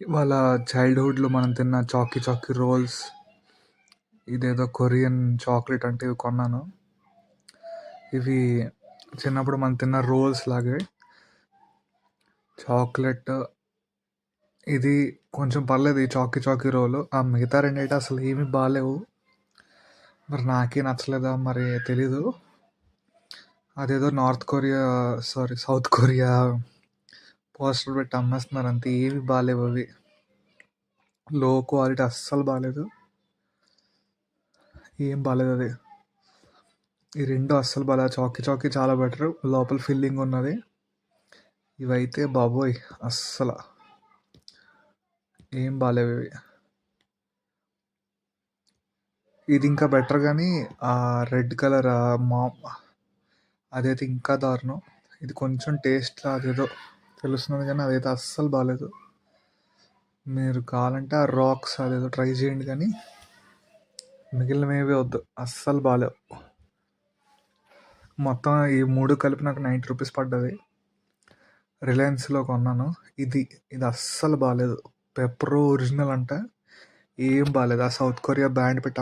ఇవాళ చైల్డ్‌హుడ్‌లో మనం తిన్న చాకీ చాకీ రోల్స్, ఇదేదో కొరియన్ చాక్లెట్ అంటే ఇవి కొన్నాను. ఇవి చిన్నప్పుడు మనం తిన్న రోల్స్ లాగే చాక్లెట్. ఇది కొంచెం పర్లేదు ఈ చాకీ చాకీ రోలు. ఆ మిగతా రెండైతే అసలు ఏమీ బాలేవు. మరి నాకే నచ్చలేదా మరి తెలీదు. అదేదో సౌత్ కొరియా పోస్టర్ పెట్టి అమ్మేస్తున్నారు అంతే. ఏమి బాలేవు అవి. లో క్వాలిటీ అస్సలు బాలేదు. ఏం బాలేదు అది. ఈ రెండు అస్సలు బాలేదు. చాకీ చాకీ చాలా బెటర్, లోపల ఫిల్లింగ్ ఉన్నది. ఇవైతే బాబోయ్ అస్సలు ఏం బాలేవు ఇవి. ఇది ఇంకా బెటర్ కానీ ఆ రెడ్ కలర్ అదైతే ఇంకా దారుణం. ఇది కొంచెం టేస్ట్ అదేదో తెలుస్తున్నది కానీ అదైతే అస్సలు బాలేదు. మీరు కావాలంటే ఆ రాక్స్ అదేదో ట్రై చేయండి కానీ మిగిలినవి వద్దు, అస్సలు బాలేవు. మొత్తం ఈ 3 కలిపి నాకు 90 రూపీస్ పడ్డది. రిలయన్స్లో కొన్నాను. ఇది అస్సలు బాలేదు. పెప్పరో ఒరిజినల్ అంట, ఏం బాలేదు. ఆ సౌత్ కొరియా బ్యాండ్ పెట్టి